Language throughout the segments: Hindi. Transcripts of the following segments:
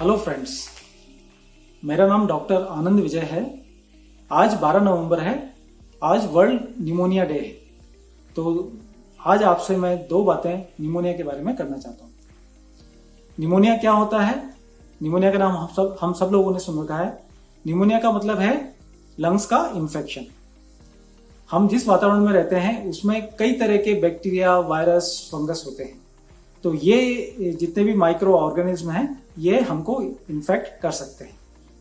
हेलो फ्रेंड्स, मेरा नाम डॉक्टर आनंद विजय है। आज 12 नवंबर है। आज वर्ल्ड निमोनिया डे है। तो आज आपसे मैं दो बातें निमोनिया के बारे में करना चाहता हूँ। निमोनिया क्या होता है? निमोनिया का नाम हम सब लोगों ने सुन रखा है। निमोनिया का मतलब है लंग्स का इन्फेक्शन। हम जिस वातावरण में रहते हैं उसमें कई तरह के बैक्टीरिया, वायरस, फंगस होते हैं। तो ये जितने भी माइक्रो ऑर्गेनिज्म हैं ये हमको इन्फेक्ट कर सकते हैं।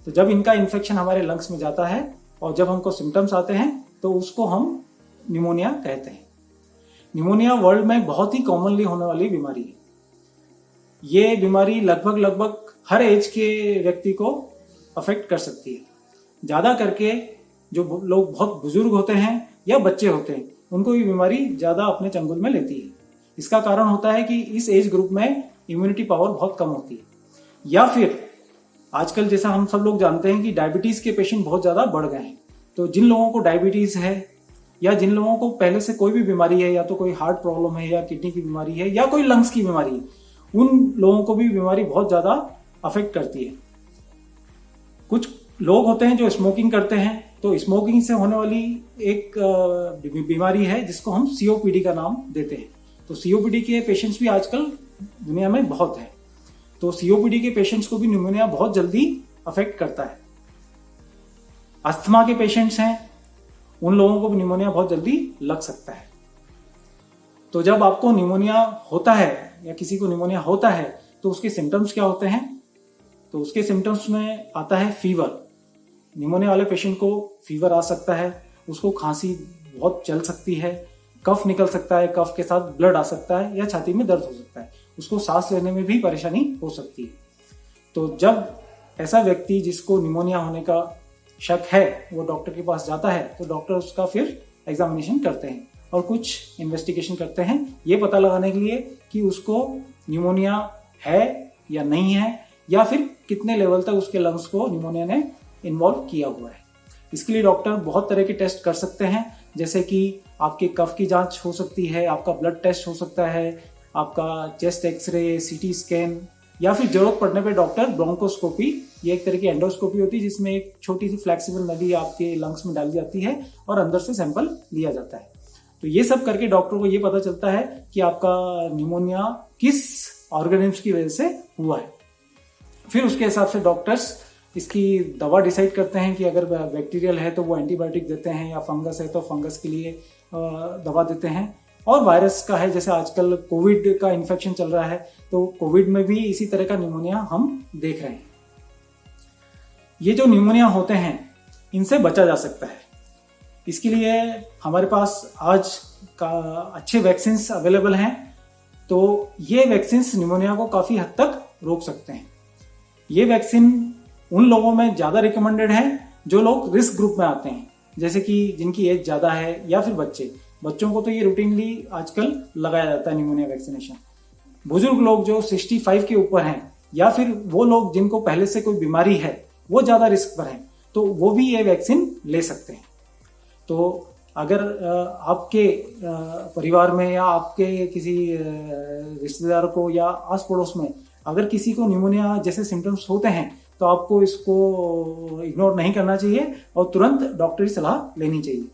तो जब इनका इन्फेक्शन हमारे लंग्स में जाता है और जब हमको सिम्टम्स आते हैं तो उसको हम निमोनिया कहते हैं। निमोनिया वर्ल्ड में बहुत ही कॉमनली होने वाली बीमारी है। ये बीमारी लगभग हर एज के व्यक्ति को अफेक्ट कर सकती है। ज्यादा करके जो लोग बहुत बुजुर्ग होते हैं या बच्चे होते हैं उनको ये बीमारी ज्यादा अपने चंगुल में लेती है। इसका कारण होता है कि इस एज ग्रुप में इम्यूनिटी पावर बहुत कम होती है, या फिर आजकल जैसा हम सब लोग जानते हैं कि डायबिटीज के पेशेंट बहुत ज्यादा बढ़ गए हैं। तो जिन लोगों को डायबिटीज है या जिन लोगों को पहले से कोई भी बीमारी है, या तो कोई हार्ट प्रॉब्लम है या किडनी की बीमारी है या कोई लंग्स की बीमारी है, उन लोगों को भी बीमारी बहुत ज्यादा अफेक्ट करती है। कुछ लोग होते हैं जो स्मोकिंग करते हैं, तो स्मोकिंग से होने वाली एक बीमारी है जिसको हम सीओपीडी का नाम देते हैं। तो सीओपीडी के पेशेंट्स भी आजकल दुनिया में बहुत हैं। तो सीओपीडी के पेशेंट्स को भी निमोनिया बहुत जल्दी अफेक्ट करता है। अस्थमा के पेशेंट्स हैं, उन लोगों को भी निमोनिया बहुत जल्दी लग सकता है। तो जब आपको निमोनिया होता है या किसी को निमोनिया होता है तो उसके सिम्टम्स क्या होते हैं? तो उसके सिम्टम्स में आता है फीवर। निमोनिया वाले पेशेंट को फीवर आ सकता है, उसको खांसी बहुत चल सकती है, कफ निकल सकता है, कफ के साथ ब्लड आ सकता है या छाती में दर्द हो सकता है, उसको सांस लेने में भी परेशानी हो सकती है। तो जब ऐसा व्यक्ति जिसको निमोनिया होने का शक है वो डॉक्टर के पास जाता है तो डॉक्टर उसका फिर एग्जामिनेशन करते हैं और कुछ इन्वेस्टिगेशन करते हैं ये पता लगाने के लिए कि उसको निमोनिया है या नहीं है, या फिर कितने लेवल तक उसके लंग्स को निमोनिया ने इन्वॉल्व किया हुआ है। इसके लिए डॉक्टर बहुत तरह के टेस्ट कर सकते हैं, जैसे कि आपके कफ की जांच हो सकती है, आपका ब्लड टेस्ट हो सकता है, आपका चेस्ट एक्सरे, सीटी स्कैन, या फिर जरूरत पड़ने पे डॉक्टर ब्रोंकोस्कोपी, ये एक तरह की एंडोस्कोपी होती है जिसमें एक छोटी सी फ्लेक्सिबल नली आपके लंग्स में डाली जाती है और अंदर से सैंपल लिया जाता है। तो ये सब करके डॉक्टर को ये पता चलता है कि आपका निमोनिया किस ऑर्गेनिज्म की वजह से हुआ है। फिर उसके हिसाब से डॉक्टर्स इसकी दवा डिसाइड करते हैं कि अगर बैक्टीरियल है तो वो एंटीबायोटिक देते हैं, या फंगस है तो फंगस के लिए दवा देते हैं, और वायरस का है जैसे आजकल कोविड का इन्फेक्शन चल रहा है तो कोविड में भी इसी तरह का निमोनिया हम देख रहे हैं। ये जो निमोनिया होते हैं इनसे बचा जा सकता है। इसके लिए हमारे पास आज का अच्छे वैक्सीन अवेलेबल हैं। तो ये वैक्सीन निमोनिया को काफी हद तक रोक सकते हैं। ये वैक्सीन उन लोगों में ज्यादा रिकमेंडेड है जो लोग रिस्क ग्रुप में आते हैं, जैसे कि जिनकी एज ज्यादा है या फिर बच्चों को तो ये रूटीनली आजकल लगाया जाता है निमोनिया वैक्सीनेशन। बुजुर्ग लोग जो 65 के ऊपर हैं या फिर वो लोग जिनको पहले से कोई बीमारी है वो ज्यादा रिस्क पर हैं, तो वो भी ये वैक्सीन ले सकते हैं। तो अगर आपके परिवार में या आपके किसी रिश्तेदार को या आस पड़ोस में अगर किसी को निमोनिया जैसे सिम्टम्स होते हैं तो आपको इसको इग्नोर नहीं करना चाहिए और तुरंत डॉक्टरी सलाह लेनी चाहिए।